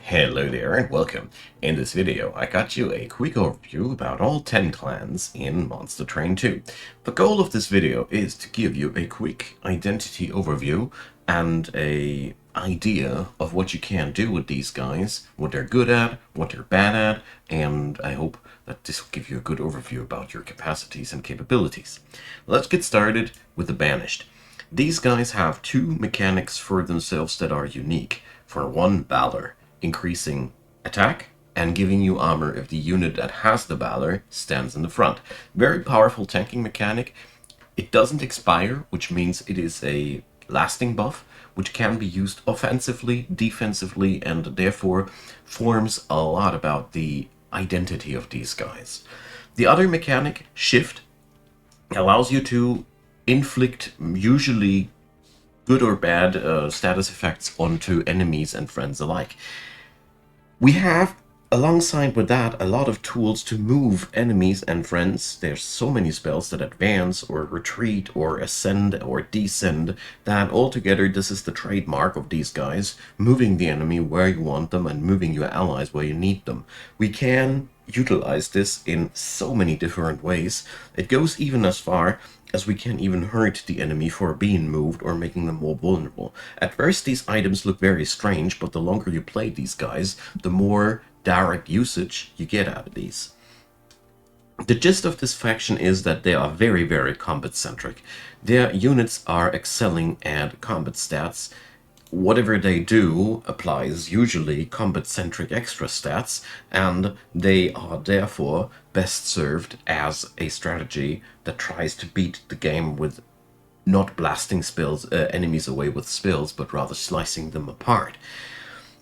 Hello there and welcome. In this video I got you a quick overview about all 10 clans in Monster Train 2. The goal of this video is to give you a quick identity overview and a idea of what you can do with these guys, what they're good at, what they're bad at, and I hope that this will give you a good overview about your capacities and capabilities. Let's get started with the Banished. These guys have two mechanics for themselves that are unique. For one, Valor, increasing attack and giving you armor if the unit that has the Valor stands in the front. Very powerful tanking mechanic. It doesn't expire, which means it is a lasting buff, which can be used offensively, defensively, and therefore forms a lot about the identity of these guys. The other mechanic, Shift, allows you to inflict usually good or bad status effects onto enemies and friends alike. We have, alongside with that, a lot of tools to move enemies and friends. There's so many spells that advance or retreat or ascend or descend that altogether this is the trademark of these guys, moving the enemy where you want them and moving your allies where you need them. We can utilize this in so many different ways. It goes even as far as we can even hurt the enemy for being moved or making them more vulnerable. At first these items look very strange, but the longer you play these guys, the more direct usage you get out of these. The gist of this faction is that they are very, very combat-centric. Their units are excelling at combat stats. Whatever they do applies usually combat-centric extra stats, and they are therefore best served as a strategy that tries to beat the game with not blasting enemies away with spells, but rather slicing them apart.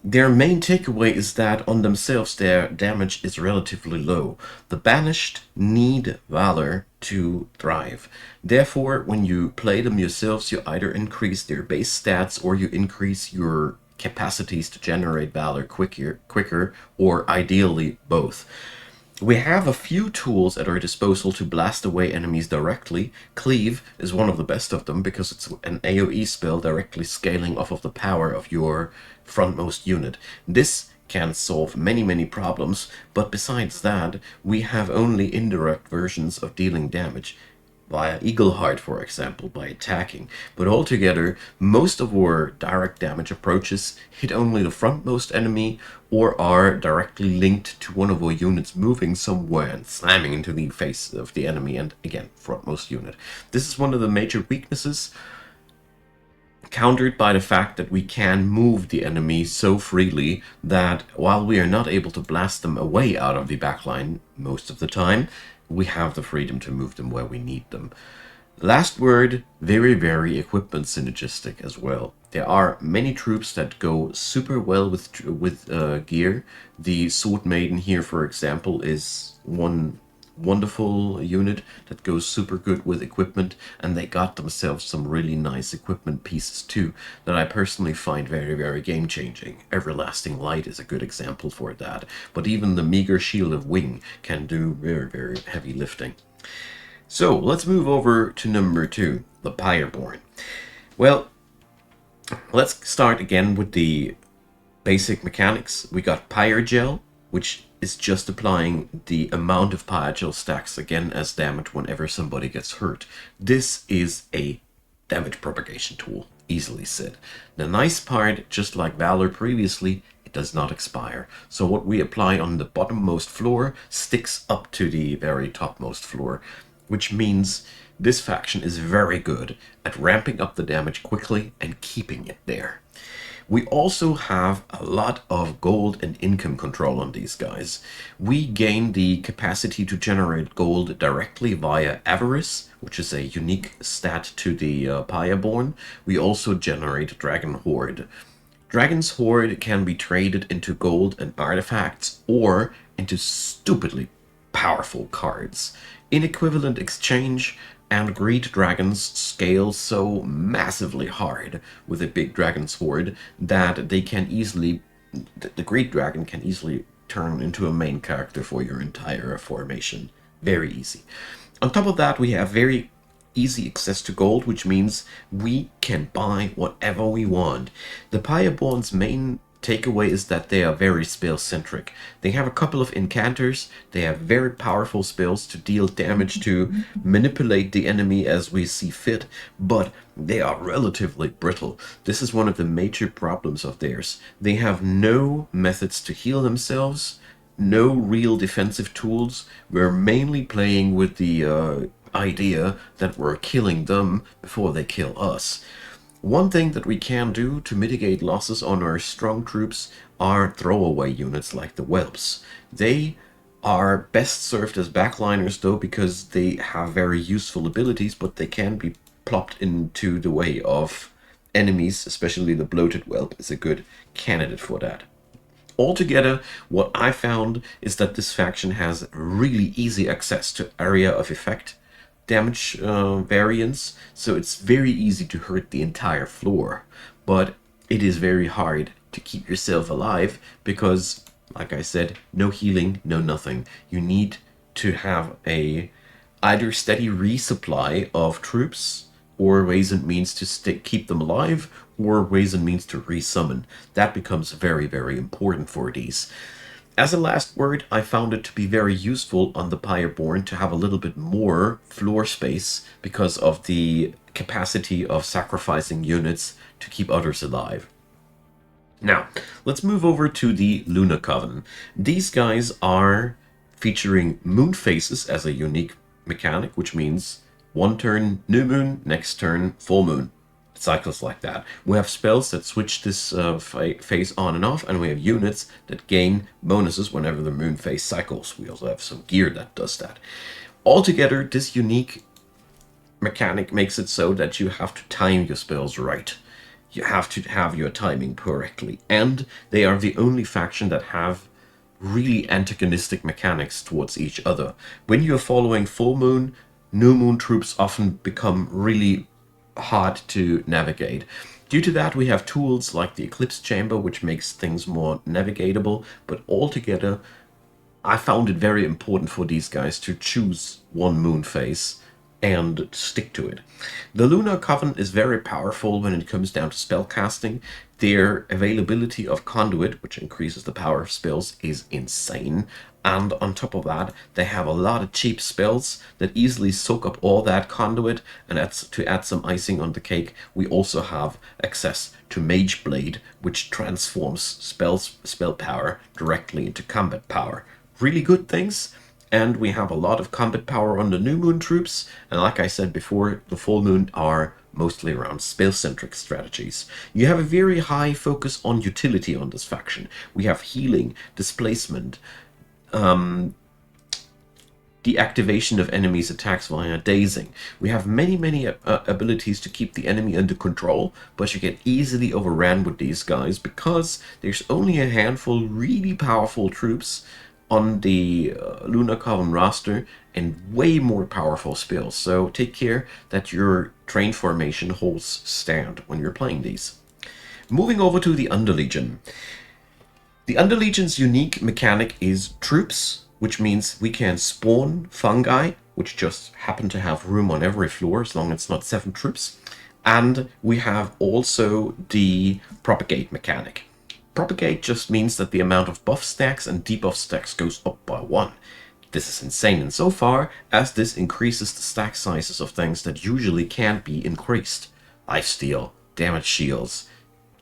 Their main takeaway is that on themselves their damage is relatively low. The Banished need Valor to thrive. Therefore, when you play them yourselves, you either increase their base stats or you increase your capacities to generate Valor quicker, or ideally both. We have a few tools at our disposal to blast away enemies directly. Cleave is one of the best of them because it's an AoE spell directly scaling off of the power of your frontmost unit. This can solve many problems, but besides that, we have only indirect versions of dealing damage via Eagleheart, for example, by attacking. But altogether, most of our direct damage approaches hit only the frontmost enemy or are directly linked to one of our units moving somewhere and slamming into the face of the enemy and, again, frontmost unit. This is one of the major weaknesses, countered by the fact that we can move the enemy so freely that while we are not able to blast them away out of the backline most of the time, we have the freedom to move them where we need them. Last word, very equipment synergistic as well. There are many troops that go super well with gear. The Sword Maiden here, for example, is one wonderful unit that goes super good with equipment, and they got themselves some really nice equipment pieces too that I personally find very game changing. Everlasting Light is a good example for that, but even the meager Shield of Wing can do very heavy lifting. So let's move over to number 2, the Pyreborn. Well, let's start again with the basic mechanics. We got Pyrogel, which is just applying the amount of Pyrogel stacks again as damage whenever somebody gets hurt. This is a damage propagation tool, easily said. The nice part, just like Valor previously, it does not expire. So what we apply on the bottommost floor sticks up to the very topmost floor, which means this faction is very good at ramping up the damage quickly and keeping it there. We also have a lot of gold and income control on these guys. We gain the capacity to generate gold directly via Avarice, which is a unique stat to the Pyreborn. We also generate Dragon Horde. Dragon's Horde can be traded into gold and artifacts or into stupidly powerful cards. In equivalent exchange, and great dragons scale so massively hard with a big dragon's horde that they can easily, the great dragon can easily turn into a main character for your entire formation. Very easy. On top of that, we have very easy access to gold, which means we can buy whatever we want. The Pyreborn's main takeaway is that they are very spell-centric. They have a couple of incanters, they have very powerful spells to deal damage, to manipulate the enemy as we see fit, but they are relatively brittle. This is one of the major problems of theirs. They have no methods to heal themselves, no real defensive tools. We're mainly playing with the idea that we're killing them before they kill us. One thing that we can do to mitigate losses on our strong troops are throwaway units like the whelps. They are best served as backliners though, because they have very useful abilities, but they can be plopped into the way of enemies. Especially the bloated whelp is a good candidate for that. Altogether, what I found is that this faction has really easy access to area of effect damage variance, so it's very easy to hurt the entire floor, but it is very hard to keep yourself alive because, like I said, no healing, no nothing. You need to have a either steady resupply of troops or ways and means to keep them alive, or ways and means to resummon. That becomes very, very important for these. As a last word, I found it to be very useful on the Pyreborn to have a little bit more floor space because of the capacity of sacrificing units to keep others alive. Now, let's move over to the Lunar Coven. These guys are featuring moon phases as a unique mechanic, which means one turn new moon, next turn full moon. Cycles like that. We have spells that switch this phase on and off, and we have units that gain bonuses whenever the moon phase cycles. We also have some gear that does that. Altogether, this unique mechanic makes it so that you have to time your spells right. You have to have your timing correctly, and they are the only faction that have really antagonistic mechanics towards each other. When you're following full moon, new moon troops often become really hard to navigate. Due to that, we have tools like the Eclipse Chamber, which makes things more navigatable, but altogether, I found it very important for these guys to choose one moon phase and stick to it. The Lunar Coven is very powerful when it comes down to spell casting. Their availability of Conduit, which increases the power of spells, is insane. And on top of that, they have a lot of cheap spells that easily soak up all that Conduit. And to add some icing on the cake, we also have access to Mage Blade, which transforms spell power directly into combat power. Really good things. And we have a lot of combat power on the new moon troops. And like I said before, the full moon are mostly around spell-centric strategies. You have a very high focus on utility on this faction. We have healing, displacement, deactivation of enemies' attacks via dazing. We have many abilities to keep the enemy under control, but you get easily overran with these guys because there's only a handful really powerful troops on the Lunar Coven roster and way more powerful spells. So take care that your train formation holds stand when you're playing these. Moving over to the Underlegion. The Underlegion's unique mechanic is troops, which means we can spawn fungi, which just happen to have room on every floor as long as it's not 7 troops. And we have also the propagate mechanic. Propagate just means that the amount of buff stacks and debuff stacks goes up by 1. This is insane insofar as this increases the stack sizes of things that usually can't be increased. Lifesteal, damage shields,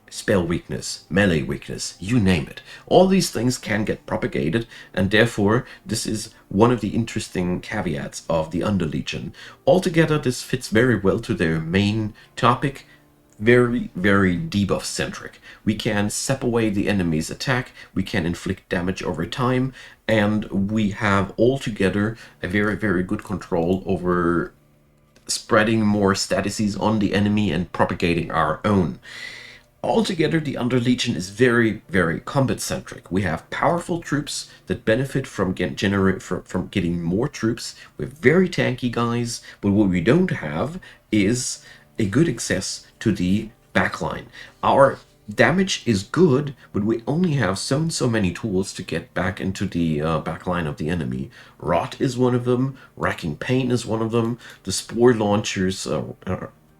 spell weakness, melee weakness, you name it. All these things can get propagated, and therefore this is one of the interesting caveats of the Underlegion. Altogether, this fits very well to their main topic. Very debuff centric. We can sap away the enemy's attack, we can inflict damage over time, and we have altogether a very good control over spreading more statuses on the enemy and propagating our own. Altogether, the Underlegion is very combat centric. We have powerful troops that benefit from getting more troops. We're very tanky guys, but what we don't have is a good access to the backline. Our damage is good, but we only have so many tools to get back into the backline of the enemy. Rot is one of them, Racking Pain is one of them, the Spore Launchers,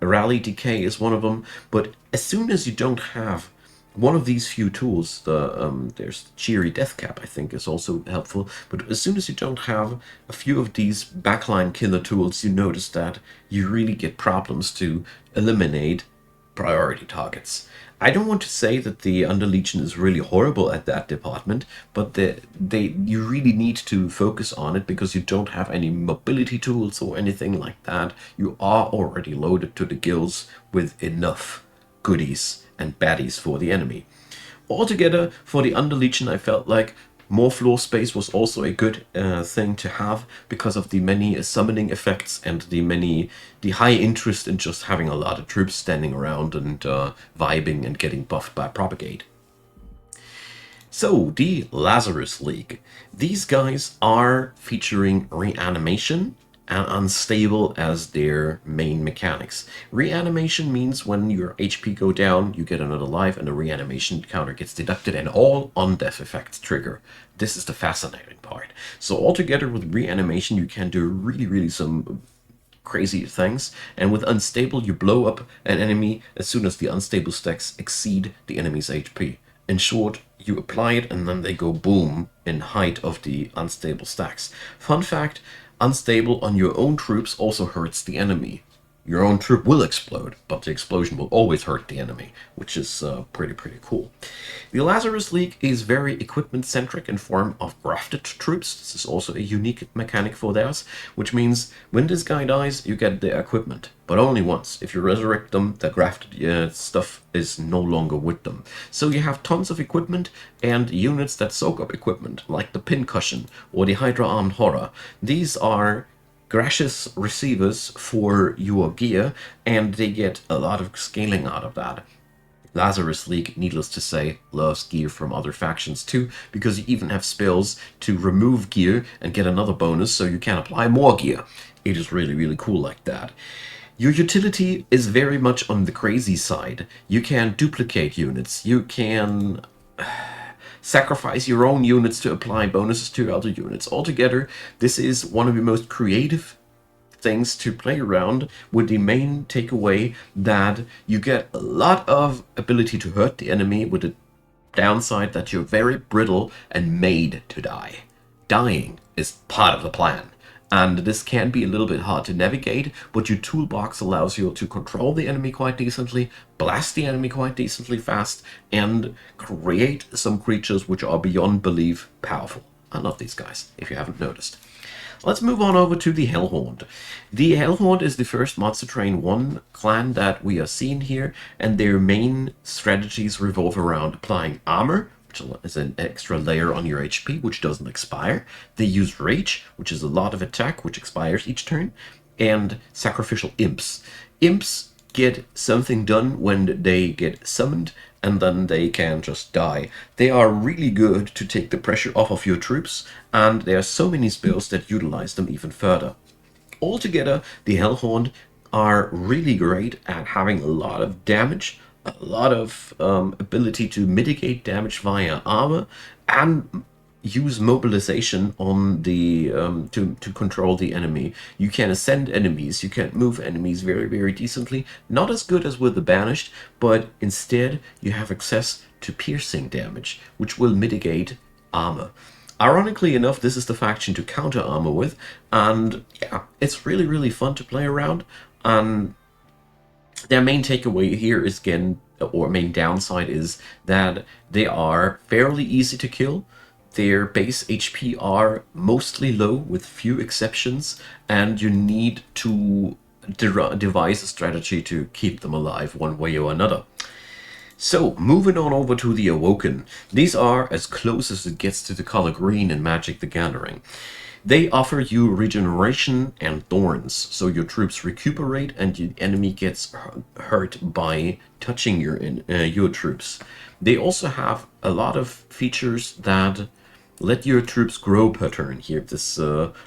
Rally Decay is one of them, but as soon as you don't have one of these few tools, there's the Cheery Death Cap, I think, is also helpful. But as soon as you don't have a few of these backline killer tools, you notice that you really get problems to eliminate priority targets. I don't want to say that the Underlegion is really horrible at that department, but you really need to focus on it because you don't have any mobility tools or anything like that. You are already loaded to the gills with enough goodies and baddies for the enemy. Altogether, for the Underlegion, I felt like more floor space was also a good thing to have because of the many summoning effects and the high interest in just having a lot of troops standing around and vibing and getting buffed by Propagate. So, the Lazarus League. These guys are featuring reanimation and unstable as their main mechanics. Reanimation means when your HP go down, you get another life and the reanimation counter gets deducted and all on-death effects trigger. This is the fascinating part. So altogether with reanimation, you can do really some crazy things, and with unstable you blow up an enemy as soon as the unstable stacks exceed the enemy's HP. In short, you apply it and then they go boom in height of the unstable stacks. Fun fact, unstable on your own troops also hurts the enemy. Your own troop will explode, but the explosion will always hurt the enemy, which is pretty cool. The Lazarus League is very equipment-centric in form of grafted troops. This is also a unique mechanic for theirs, which means when this guy dies, you get their equipment, but only once. If you resurrect them, the grafted stuff is no longer with them. So you have tons of equipment and units that soak up equipment, like the Pincushion or the Hydra-Armed Horror. These are gracious receivers for your gear, and they get a lot of scaling out of that. Lazarus League, needless to say, loves gear from other factions too, because you even have spells to remove gear and get another bonus so you can apply more gear. It is really cool like that. Your utility is very much on the crazy side. You can duplicate units, you can sacrifice your own units to apply bonuses to other units. Altogether, this is one of the most creative things to play around, with the main takeaway that you get a lot of ability to hurt the enemy, with the downside that you're very brittle and made to die. Dying is part of the plan. And this can be a little bit hard to navigate, but your toolbox allows you to control the enemy quite decently, blast the enemy quite decently fast, and create some creatures which are beyond belief powerful. I love these guys, if you haven't noticed. Let's move on over to the Hellhorned. The Hellhorned is the first Monster Train 1 clan that we are seeing here, and their main strategies revolve around applying armor, which is an extra layer on your HP, which doesn't expire. They use Rage, which is a lot of attack, which expires each turn, and Sacrificial Imps. Imps get something done when they get summoned, and then they can just die. They are really good to take the pressure off of your troops, and there are so many spells that utilize them even further. Altogether, the Hellhorned are really great at having a lot of damage, a lot of ability to mitigate damage via armor, and use mobilization on the to control the enemy. You can ascend enemies, you can move enemies very decently. Not as good as with the Banished, but instead you have access to piercing damage, which will mitigate armor. Ironically enough, this is the faction to counter armor with, and yeah, it's really fun to play around. And their main takeaway here is, again, or main downside is that they are fairly easy to kill. Their base HP are mostly low with few exceptions, and you need to devise a strategy to keep them alive one way or another. So, moving on over to the Awoken. These are as close as it gets to the color green in Magic the Gathering. They offer you regeneration and thorns, so your troops recuperate and the enemy gets hurt by touching your troops. They also have a lot of features that, let your troops grow per turn here, this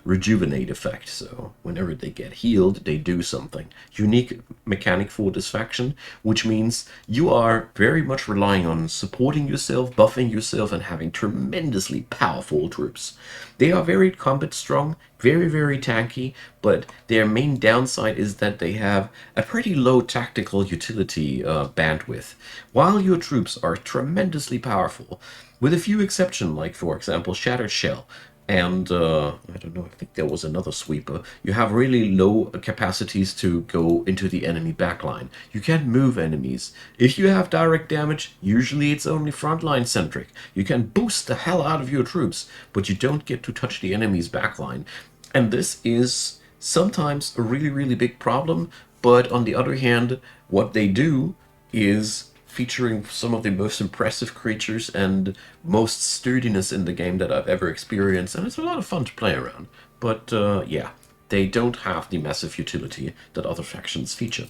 rejuvenate effect. So whenever they get healed, they do something. Unique mechanic for this faction, which means you are very much relying on supporting yourself, buffing yourself, and having tremendously powerful troops. They are very combat strong, very, very tanky, but their main downside is that they have a pretty low tactical utility bandwidth, while your troops are tremendously powerful, with a few exceptions, like, for example, Shattered Shell. And, I don't know, I think there was another sweeper. You have really low capacities to go into the enemy backline. You can't move enemies. If you have direct damage, usually it's only frontline centric. You can boost the hell out of your troops, but you don't get to touch the enemy's backline. And this is sometimes a really, really big problem. But on the other hand, what they do is featuring some of the most impressive creatures and most sturdiness in the game that I've ever experienced, and it's a lot of fun to play around. But yeah, they don't have the massive utility that other factions feature.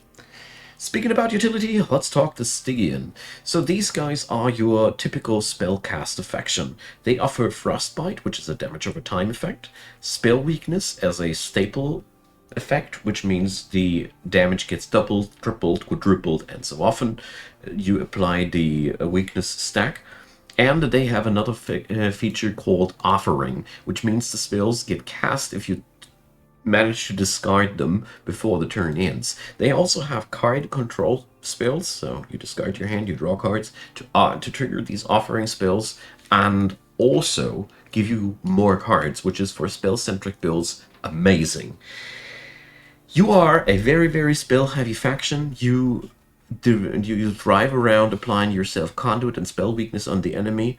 Speaking about utility, let's talk the Stygian. So these guys are your typical spellcaster faction. They offer Frostbite, which is a damage over time effect, Spell Weakness as a staple effect, which means the damage gets doubled, tripled, quadrupled, and so often you apply the weakness stack. And they have another feature called Offering, which means the spells get cast if you manage to discard them before the turn ends. They also have card control spells, so you discard your hand, you draw cards to trigger these Offering spells, and also give you more cards, which is for spell-centric builds amazing. You are a very, very spell-heavy faction. You drive around applying your self-conduit and spell weakness on the enemy,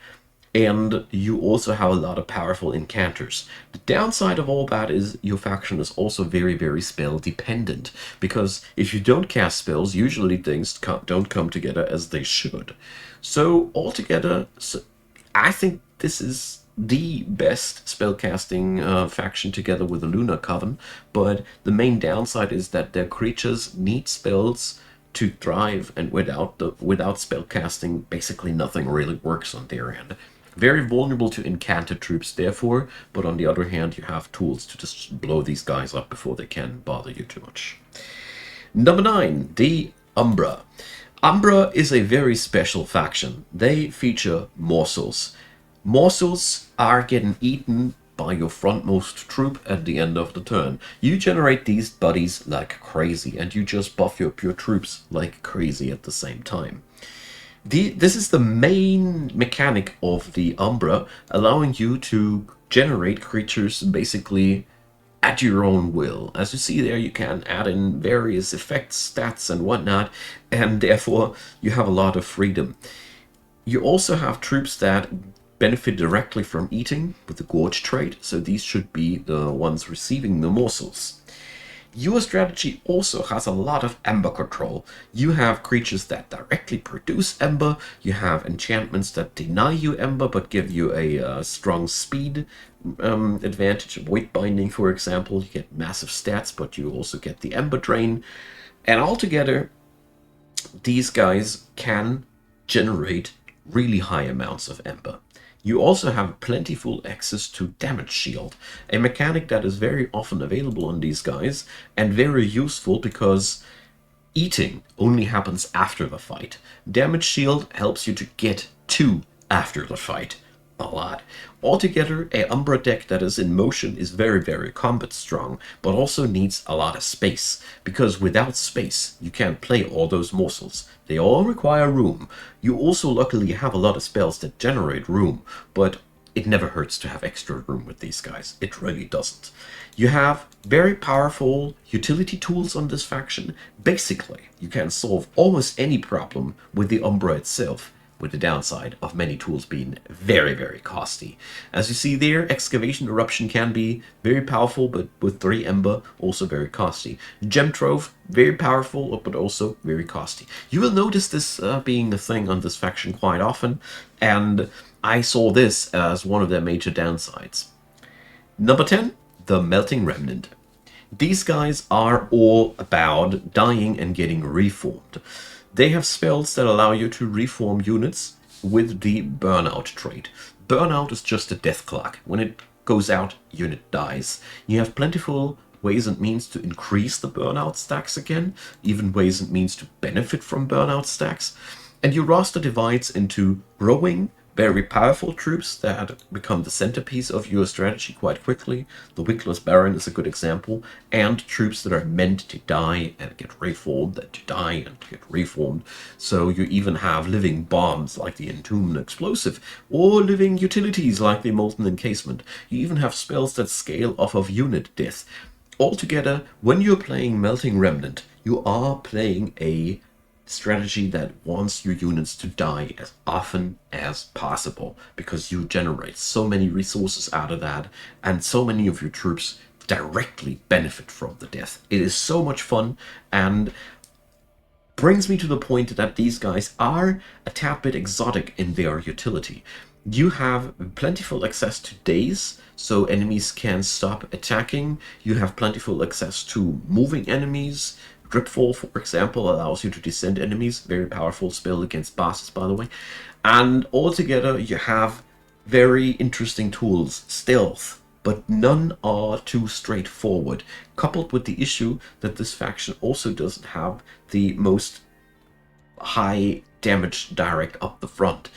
and you also have a lot of powerful incanters. The downside of all that is your faction is also very, very spell-dependent, because if you don't cast spells, usually things don't come together as they should. So altogether, I think this is the best spellcasting faction together with the Lunar Coven, but the main downside is that their creatures need spells to thrive, and without spellcasting, basically nothing really works on their end. Very vulnerable to enchanted troops, therefore, but on the other hand, you have tools to just blow these guys up before they can bother you too much. Number 9, the Umbra. Umbra is a very special faction. They feature morsels. Morsels are getting eaten by your frontmost troop at the end of the turn. You generate these buddies like crazy, and you just buff up your troops like crazy at the same time. This is the main mechanic of the Umbra, allowing you to generate creatures basically at your own will. As you see there, you can add in various effects, stats, and whatnot, and therefore you have a lot of freedom. You also have troops that benefit directly from eating with the Gorge trait, so these should be the ones receiving the morsels. Your strategy also has a lot of Ember control. You have creatures that directly produce Ember, you have enchantments that deny you Ember but give you a strong speed advantage. Void Binding, for example, you get massive stats, but you also get the Ember Drain. And altogether, these guys can generate really high amounts of Ember. You also have plentiful access to Damage Shield, a mechanic that is very often available on these guys, and very useful because eating only happens after the fight. Damage Shield helps you to get to after the fight a lot. Altogether, a Umbra deck that is in motion is very, very combat strong, but also needs a lot of space, because without space, you can't play all those morsels. They all require room. You also luckily have a lot of spells that generate room, but it never hurts to have extra room with these guys. It really doesn't. You have very powerful utility tools on this faction. Basically, you can solve almost any problem with the Umbra itself, with the downside of many tools being very, very costly. As you see there, Excavation Eruption can be very powerful, but with 3 Ember, also very costly. Gem Trove, very powerful, but also very costly. You will notice this being a thing on this faction quite often, and I saw this as one of their major downsides. Number 10, the Melting Remnant. These guys are all about dying and getting reformed. They have spells that allow you to reform units with the burnout trait. Burnout is just a death clock. When it goes out, unit dies. You have plentiful ways and means to increase the burnout stacks again, even ways and means to benefit from burnout stacks. And your roster divides into growing, very powerful troops that become the centerpiece of your strategy quite quickly. The Wickless Baron is a good example. And troops that are meant to die and get reformed, that to die and get reformed. So you even have living bombs like the Entombed Explosive, or living utilities like the Molten Encasement. You even have spells that scale off of unit death. Altogether, when you're playing Melting Remnant, you are playing a strategy that wants your units to die as often as possible, because you generate so many resources out of that, and so many of your troops directly benefit from the death. It is so much fun, and brings me to the point that these guys are a tad bit exotic in their utility. You have plentiful access to daze, so enemies can stop attacking. You have plentiful access to moving enemies. Dripfall, for example, allows you to descend enemies. Very powerful spell against bosses, by the way. And altogether, you have very interesting tools. Stealth, but none are too straightforward. Coupled with the issue that this faction also doesn't have the most high damage direct up the front.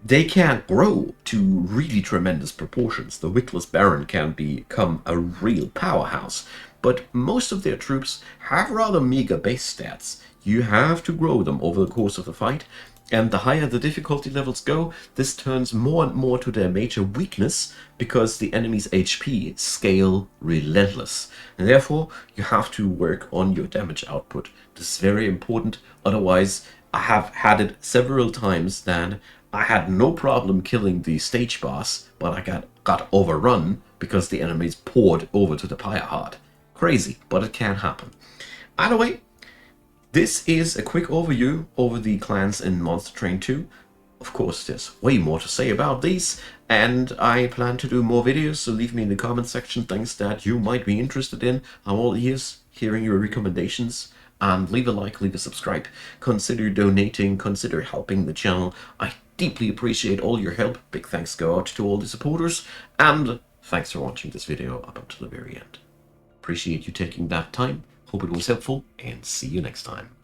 They can't grow to really tremendous proportions. The Wickless Baron can become a real powerhouse, but most of their troops have rather meager base stats. You have to grow them over the course of the fight, and the higher the difficulty levels go, this turns more and more to their major weakness, because the enemy's HP scale relentless. And therefore, you have to work on your damage output. This is very important, otherwise I have had it several times that I had no problem killing the stage boss, but I got overrun because the enemies poured over to the Pyreborn. Crazy, but it can happen. Either way, this is a quick overview over the clans in Monster Train 2. Of course, there's way more to say about these, and I plan to do more videos, so leave me in the comment section things that you might be interested in. I'm all ears, hearing your recommendations. And leave a like, leave a subscribe. Consider donating, consider helping the channel. I deeply appreciate all your help. Big thanks go out to all the supporters. And thanks for watching this video up until the very end. Appreciate you taking that time. Hope it was helpful, and see you next time.